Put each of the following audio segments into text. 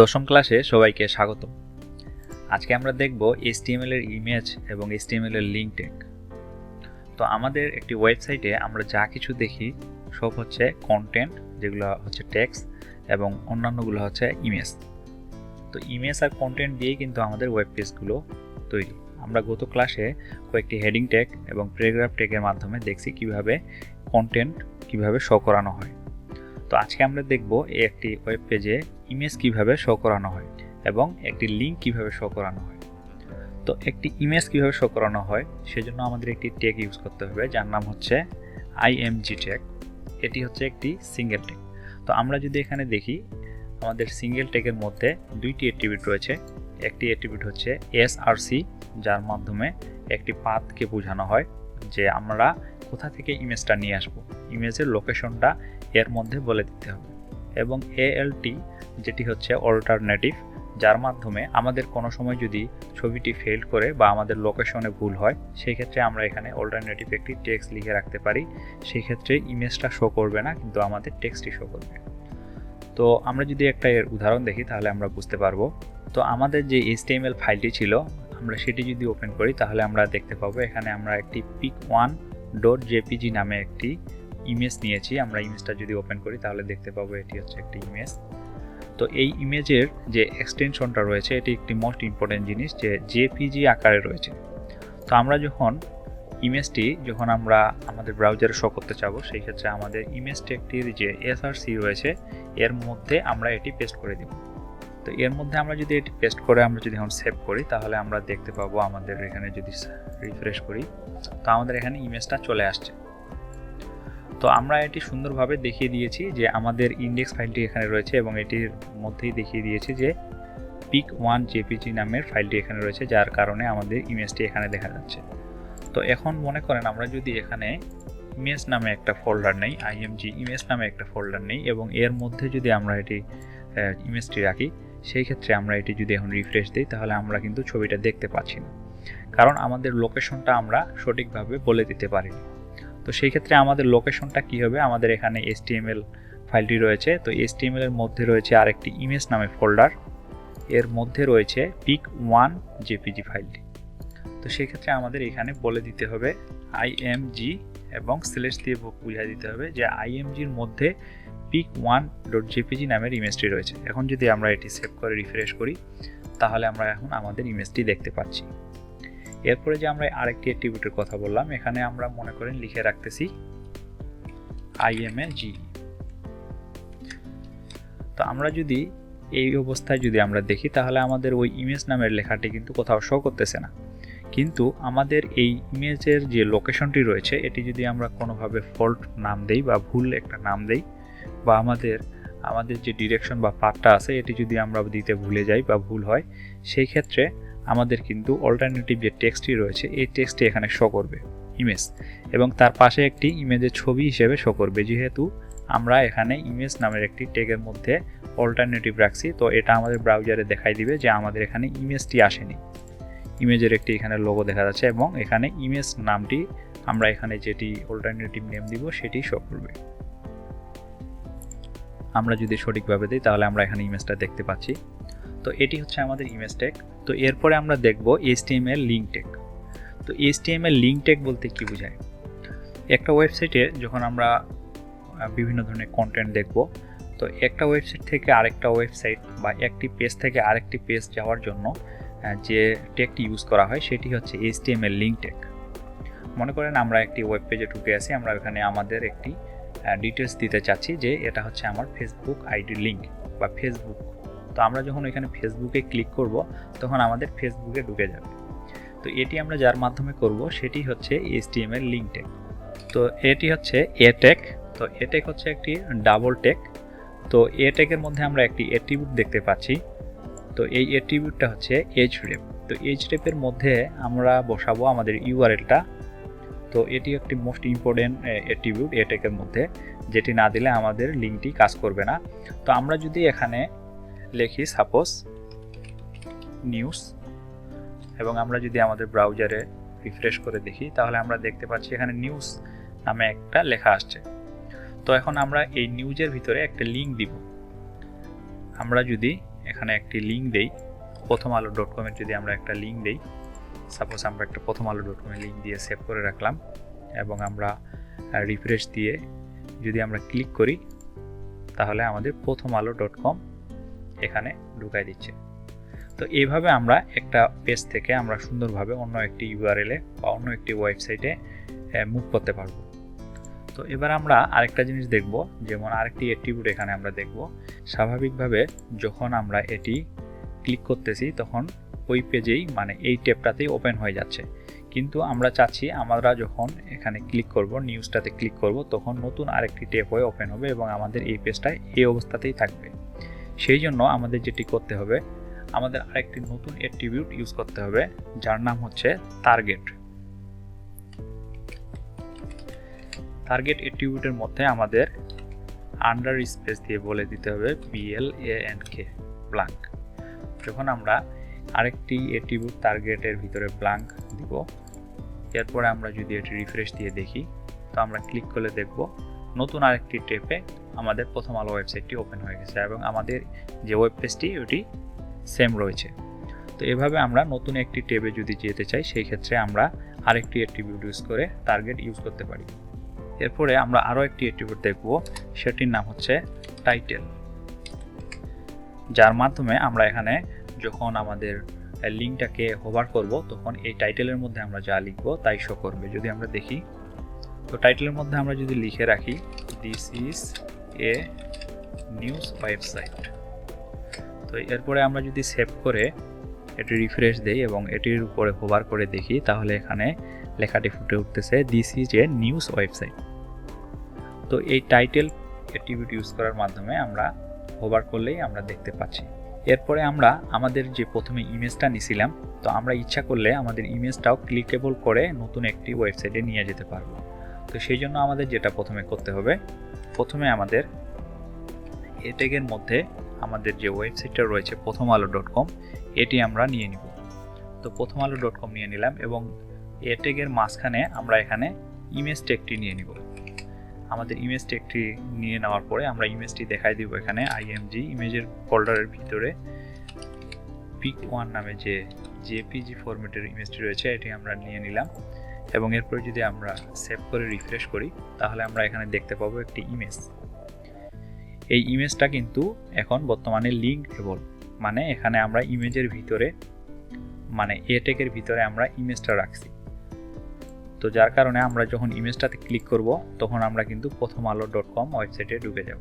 দশম ক্লাসে সবাইকে স্বাগত। আজকে আমরা দেখব HTML এর ইমেজ এবং HTML এর লিঙ্ক ট্যাগ। তো আমাদের একটি ওয়েবসাইটে আমরা যা কিছু দেখি সব হচ্ছে কন্টেন্ট, যেগুলো হচ্ছে টেক্সট, এবং অন্যান্যগুলো হচ্ছে ইমেজ। তো ইমেজ আর কন্টেন্ট দিয়েই কিন্তু আমাদের ওয়েব পেজগুলো তৈরি। আমরা গত ক্লাসে কয়েকটি হেডিং ট্যাগ এবং প্যারাগ্রাফ ট্যাগের মাধ্যমে দেখছি কিভাবে কন্টেন্ট কিভাবে শো করানো হয়। তো আজকে আমরা দেখব একটি ওয়েব পেজে ইমেজ কিভাবে শো করানো হয় এবং একটি লিঙ্ক কিভাবে শো করানো হয়। তো একটি ইমেজ কিভাবে শো করানো হয় সেজন্য আমাদের একটি ট্যাগ ইউজ করতে হবে, যার নাম হচ্ছে img ট্যাগ। এটি হচ্ছে একটি সিঙ্গেল ট্যাগ। তো আমরা যদি এখানে দেখি, আমাদের সিঙ্গেল ট্যাগের মধ্যে দুইটি অ্যাট্রিবিউট রয়েছে। একটি অ্যাট্রিবিউট হচ্ছে src, যার মাধ্যমে একটি পাথকে বোঝানো হয় যে আমরা কোথা থেকে ইমেজটা নিয়ে আসব, ইমেজের লোকেশনটা এর মধ্যে বলে দিতে হবে। এবং alt, যেটি হচ্ছে অল্টারনেটিভ, যার মাধ্যমে আমাদের কোনো সময় যদি ছবিটি ফেল করে বা আমাদের লোকেশনে ভুল হয়, সেই ক্ষেত্রে আমরা এখানে অল্টারনেটিভ একটি টেক্সট লিখে রাখতে পারি। সেই ক্ষেত্রে ইমেজটা শো করবে না, কিন্তু আমাদের টেক্সটই শো করবে। তো আমরা যদি একটা এর উদাহরণ দেখি তাহলে আমরা বুঝতে পারবো। তো আমাদের যে HTML ফাইলটি ছিল, আমরা সেটি যদি ওপেন করি তাহলে আমরা দেখতে পাবো এখানে আমরা একটি pic1.jpg নামে একটি ইমেজ নিয়েছি। আমরা ইমেজটা যদি ওপেন করি তাহলে দেখতে পাবো এটি হচ্ছে একটি ইমেজ। তো এই ইমেজের যে এক্সটেনশনটা রয়েছে, এটি একটি মোস্ট ইম্পর্টেন্ট জিনিস, যে জেপিজি আকারে রয়েছে। তো আমরা ইমেজটি যখন আমরা আমাদের ব্রাউজারে শো করতে চাবো, সেই ক্ষেত্রে আমাদের ইমেজ ট্যাগটির যে src রয়েছে এর মধ্যে আমরা এটি পেস্ট করে দেব। তো এর মধ্যে আমরা যদি এটি পেস্ট করে আমরা যদি এখন সেভ করি তাহলে আমরা দেখতে পাবো আমাদের এখানে যদি রিফ্রেশ করি তো আমাদের এখানে ইমেজটা চলে আসছে। তো আমরা এটি সুন্দরভাবে দেখিয়ে দিয়েছি যে আমাদের ইন্ডেক্স ফাইলটি এখানে রয়েছে এবং এটির মধ্যেই দেখিয়ে দিয়েছি যে pic1.jpg নামের ফাইলটি এখানে রয়েছে, যার কারণে আমাদের ইমেজটি এখানে দেখা যাচ্ছে। তো এখন মনে করেন আমরা যদি এখানে ইমেজ নামে একটা ফোল্ডার নেই, img ইমেজ নামে একটা ফোল্ডার নেই, এবং এর মধ্যে যদি আমরা এটি ইমেজটি রাখি, সেই ক্ষেত্রে আমরা এটি যদি এখন রিফ্রেশ দিই তাহলে আমরা কিন্তু ছবিটা দেখতে পাচ্ছি না, কারণ আমাদের লোকেশনটা আমরা সঠিকভাবে বলে দিতে পারিনি। তো সেই ক্ষেত্রে আমাদের লোকেশনটা কি হবে, আমাদের এখানে HTML ফাইলটি রয়েছে। তো HTML এর মধ্যে রয়েছে আরেকটি ইমেজ নামে ফোল্ডার, এর মধ্যে রয়েছে pic1.jpg ফাইলটি। তো সেই ক্ষেত্রে আমাদের এখানে বলে দিতে হবে img এবং স্ল্যাশ দিয়ে বুঝিয়ে দিতে হবে যে img এর মধ্যে pic1.jpg নামের ইমেজটি রয়েছে। এখন যদি আমরা এটি সেভ করে রিফ্রেশ করি তাহলে আমরা এখন আমাদের ইমেজটি দেখতে পাচ্ছি। এরপরে যে আমরা আরেকটি অ্যাট্রিবিউটের কথা বললাম, এখানে আমরা মনে করেন লিখে রাখতেছি img। তো আমরা যদি এই অবস্থায় যদি আমরা দেখি তাহলে আমাদের ওই ইমেজ নামের লেখাটি কিন্তু কোথাও শো করতেছে না, কিন্তু আমাদের এই ইমেজের যে লোকেশনটি রয়েছে এটি যদি আমরা কোনোভাবে ফল্ট নাম দেই বা ভুল একটা নাম দেই, বা আমাদের যে ডিরেকশন বা পাথটা আছে এটি যদি আমরা দিতে ভুলে যাই বা ভুল হয়, সেই ক্ষেত্রে আমাদের কিন্তু অল্টারনেটিভ যে টেক্সটটি রয়েছে এই টেক্সটটি এখানে শো করবে ইমেজ, এবং তার পাশে একটি ইমেজের ছবি হিসেবে শো করবে। যেহেতু আমরা এখানে ইমেজ নামের একটি ট্যাগের মধ্যে অল্টারনেটিভ রাখছি, তো এটা আমাদের ব্রাউজারে দেখাই দিবে যে আমাদের এখানে ইমেজটি আসেনি। ইমেজের একটি এখানে লোগো দেখা যাচ্ছে এবং এখানে ইমেজ নামটি আমরা এখানে যেটি অল্টারনেটিভ নেম দিব সেটি শো করবে। আমরা যদি সঠিকভাবে দিই তাহলে আমরা এখানে ইমেজটা দেখতে পাচ্ছি। তো এটি হচ্ছে আমাদের ইমেজ ট্যাগ। তো এরপরে আমরা দেখব HTML লিঙ্ক ট্যাগ। তো HTML লিঙ্ক ট্যাগ বলতে কি বোঝায়? একটা ওয়েবসাইটে যখন আমরা বিভিন্ন ধরনের কন্টেন্ট দেখব, তো একটা ওয়েবসাইট থেকে আরেকটা ওয়েবসাইট বা একটি পেজ থেকে আরেকটি পেজ যাওয়ার জন্য যে ট্যাগটি ইউজ করা হয় সেটি হচ্ছে HTML লিঙ্ক ট্যাগ। মনে করেন আমরা একটি ওয়েব পেজে ঢুকে আছি, আমরা এখানে আমাদের একটি ডিটেলস দিতে চাচ্ছি যে এটা হচ্ছে আমার ফেসবুক আইডি লিঙ্ক বা ফেসবুক। তো আমরা যখন এখানে ফেসবুকে ক্লিক করব তখন আমাদের ফেসবুকে ঢুকে যাবে। তো এটি আমরা যার মাধ্যমে করব সেটি হচ্ছে HTML লিঙ্ক ট্যাগ। তো এটি হচ্ছে এ ট্যাগ। তো এ ট্যাগ হচ্ছে একটি ডাবল ট্যাগ। তো এ ট্যাগের মধ্যে আমরা একটি অ্যাট্রিবিউট দেখতে পাচ্ছি। তো এই অ্যাট্রিবিউটটা হচ্ছে href। তো hrefের মধ্যে আমরা বসাবো আমাদের ইউআরএলটা। তো এটি একটি মোস্ট ইম্পর্টেন্ট অ্যাট্রিবিউট এ ট্যাগের মধ্যে, যেটি না দিলে আমাদের লিঙ্কটি কাজ করবে না। তো আমরা যদি এখানে লিখি সাপোজ নিউজ, এবং আমরা যদি আমাদের ব্রাউজারে রিফ্রেশ করে দেখি তাহলে আমরা দেখতে পাচ্ছি এখানে নিউজ নামে একটা লেখা আসছে। তো এখন আমরা এই নিউজের ভিতরে একটা লিঙ্ক দিব। আমরা যদি এখানে একটি লিঙ্ক দেই, প্রথম আলো .com এর যদি আমরা একটা লিঙ্ক দেই, সাপোজ আমরা একটা প্রথম আলো .com এর লিঙ্ক দিয়ে সেভ করে রাখলাম এবং আমরা রিফ্রেশ দিয়ে যদি আমরা ক্লিক করি তাহলে আমাদের প্রথম আলো .com এখানে ঢুকাই দিচ্ছে। তো এইভাবে আমরা একটা পেজ থেকে আমরা সুন্দরভাবে অন্য একটি ইউআরএল এ বা অন্য একটি ওয়েবসাইটে মুভ করতে পারবো। তো এবার আমরা আরেকটা জিনিস দেখব, যেমন আরেকটি অ্যাট্রিবিউট এখানে আমরা দেখব। স্বাভাবিকভাবে যখন আমরা এটি ক্লিক করতেছি তখন ওই পেজেই মানে এই ট্যাবটাতেই ওপেন হয়ে যাচ্ছে, কিন্তু আমরা চাচ্ছি আমরা যখন এখানে ক্লিক করব, নিউজটাতে ক্লিক করব, তখন নতুন আরেকটি ট্যাব হয়ে ওপেন হবে এবং আমাদের এই পেজটা এই অবস্থাতেই থাকবে। সেই জন্য আমাদের যেটি করতে হবে, আমাদের আরেকটি নতুন অ্যাট্রিবিউট ইউজ করতে হবে যার নাম হচ্ছে টার্গেট। টার্গেট অ্যাট্রিবিউটের মধ্যে আমাদের আন্ডার স্পেস দিয়ে বলে দিতে হবে BLANK ব্ল্যাঙ্ক। যখন আমরা আরেকটি অ্যাট্রিবিউট টার্গেটের ভিতরে ব্ল্যাঙ্ক দিব, এরপরে আমরা যদি এটি রিফ্রেশ দিয়ে দেখি তো আমরা ক্লিক করলে দেখব নতুন আরেকটি ট্যাবে আমাদের প্রথম আলো ওয়েবসাইটটি ওপেন হয়ে গেছে এবং আমাদের যে ওয়েব পেজটি ওটি সেম রয়েছে। তো এভাবে আমরা নতুন একটি ট্যাবে যদি যেতে চাই সেই ক্ষেত্রে আমরা আরেকটি অ্যাট্রিবিউট ইউজ করে টার্গেট ইউজ করতে পারি। এরপরে আমরা আরও একটি অ্যাট্রিবিউট দেখব, সেটির নাম হচ্ছে টাইটেল, যার মাধ্যমে আমরা এখানে যখন আমাদের লিঙ্কটাকে হোভার করব তখন এই টাইটেলের মধ্যে আমরা যা লিখব তাই শো করবে। যদি আমরা দেখি তো টাইটেলের মধ্যে আমরা যদি লিখে রাখি this is a news website, তো এরপরে আমরা যদি সেভ করে এটি রিফ্রেশ দেই এবং এটির উপরে হোভার করে দেখি তাহলে এখানে লেখাটি ফুটে উঠতেছে this is a news website. তো এই টাইটেল অ্যাট্রিবিউট ইউজ করার মাধ্যমে আমরা হোভার করলেই আমরা দেখতে পাচ্ছি। এরপরে আমরা আমাদের যে প্রথমে ইমেজটা নিয়েছিলাম, তো আমরা ইচ্ছা করলে আমাদের ইমেজটাও ক্লিকেবল করে নতুন একটি ওয়েবসাইটে নিয়ে যেতে পারবো। তো সেই জন্য আমাদের যেটা প্রথমে করতে হবে, প্রথমে আমাদের এ ট্যাগের মধ্যে আমাদের যে ওয়েবসাইটটা রয়েছে প্রথম আলো .com এটি আমরা নিয়ে নিব। তো প্রথম আলো .com নিয়ে নিলাম এবং এ ট্যাগের মাঝখানে আমরা এখানে ইমেজ ট্যাগটি নিয়ে নিব। আমাদের ইমেজ ট্যাগটি নিয়ে নেওয়ার পরে আমরা ইমেজটি দেখাই দিব এখানে IMG ইমেজের ফোল্ডারের ভিতরে pic1 নামে যে JPG ফরম্যাটের ইমেজটি রয়েছে এটি আমরা নিয়ে নিলাম এবং এরপরে যদি আমরা সেভ করে রিফ্রেশ করি তাহলে আমরা এখানে দেখতে পাবো একটি ইমেজ। এই ইমেজটা কিন্তু এখন বর্তমানে লিঙ্কেবল, মানে এখানে আমরা ইমেজের ভিতরে মানে এ ট্যাগের ভিতরে আমরা ইমেজটা রাখছি। তো যার কারণে আমরা যখন ইমেজটাতে ক্লিক করব তখন আমরা কিন্তু প্রথম আলো .com ওয়েবসাইটে ঢুকে যাব।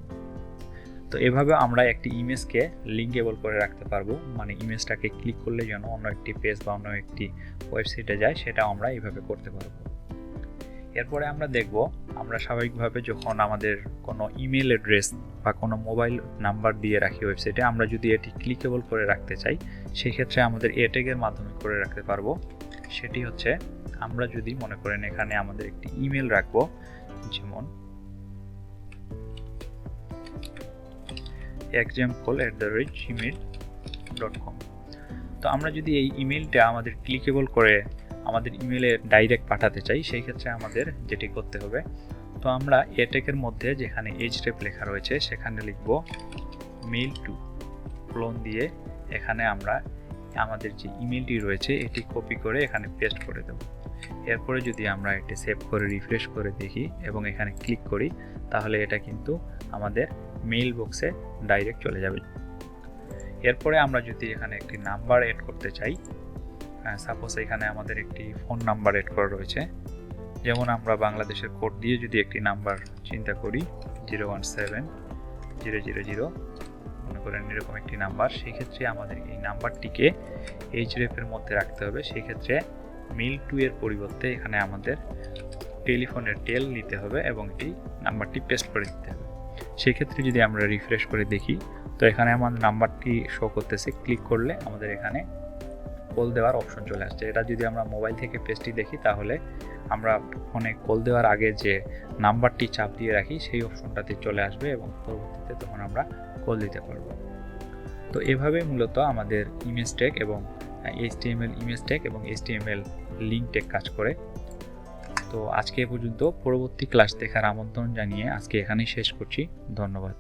তো এভাবে আমরা একটি ইমেজকে লিঙ্কেবল করে রাখতে পারবো, মানে ইমেজটাকে ক্লিক করলে যেন অন্য একটি পেজ বা অন্য একটি ওয়েবসাইটে যায় সেটাও আমরা এইভাবে করতে পারবো। এরপরে আমরা দেখব আমরা স্বাভাবিকভাবে যখন আমাদের কোনো ইমেল অ্যাড্রেস বা কোনো মোবাইল নাম্বার দিয়ে রাখি ওয়েবসাইটে, আমরা যদি এটি ক্লিকেবল করে রাখতে চাই সেই ক্ষেত্রে আমাদের এ ট্যাগের মাধ্যমে করে রাখতে পারবো। সেটি হচ্ছে আমরা যদি মনে করেন এখানে আমাদের একটি ইমেল রাখবো, যেমন example@gmail.com। তো আমরা যদি এই ইমেলটা আমাদের ক্লিকেবল করে আমাদের ইমেলে ডাইরেক্ট পাঠাতে চাই সেই ক্ষেত্রে আমাদের যেটি করতে হবে, তো আমরা এ ট্যাগের মধ্যে যেখানে এইচট লেখা রয়েছে সেখানে লিখব মেইল টু, ক্লোন দিয়ে এখানে আমরা আমাদের যে ইমেলটি রয়েছে এটি কপি করে এখানে পেস্ট করে দেব। এরপরে যদি আমরা এটি সেভ করে রিফ্রেশ করে দেখি এবং এখানে ক্লিক করি তাহলে এটা কিন্তু আমাদের মেইল বক্সে ডাইরেক্ট চলে যাবে। এরপরে আমরা যদি এখানে একটি নাম্বার এড করতে চাই, সাপোজ এখানে আমাদের একটি ফোন নাম্বার এড করা রয়েছে, যেমন আমরা বাংলাদেশের কোড দিয়ে যদি একটি নাম্বার চিন্তা করি 017000 মনে করেন এরকম একটি নাম্বার, সেই ক্ষেত্রে আমাদের এই নাম্বারটিকে এইচরেফের মধ্যে রাখতে হবে। সেই ক্ষেত্রে মেইল টু এর পরিবর্তে এখানে আমাদের টেলিফোনের টেল নিতে হবে এবং এই নাম্বারটি পেস্ট করে দিতে হবে। সেই ক্ষেত্রে যদি আমরা রিফ্রেশ করে দেখি তো এখানে আমাদের নাম্বারটি শো করতেছে, ক্লিক করলে আমাদের এখানে কল দেওয়ার অপশন চলে আসছে। এটা যদি আমরা মোবাইল থেকে পেজটি দেখি তাহলে আমরা ফোনে কল দেওয়ার আগে যে নাম্বারটি চাপ দিয়ে রাখি সেই অপশনটাতে চলে আসবে এবং পরবর্তীতে তখন আমরা কল দিতে পারবো। তো এভাবে মূলত আমাদের ইমেজ ট্যাগ এবং HTML ইমেজ ট্যাগ এবং HTML লিঙ্ক ট্যাগ কাজ করে। তো আজকে এ পর্যন্ত, পরবর্তী ক্লাস দেখার আমন্ত্রণ জানিয়ে আজকে এখানেই শেষ করছি। ধন্যবাদ।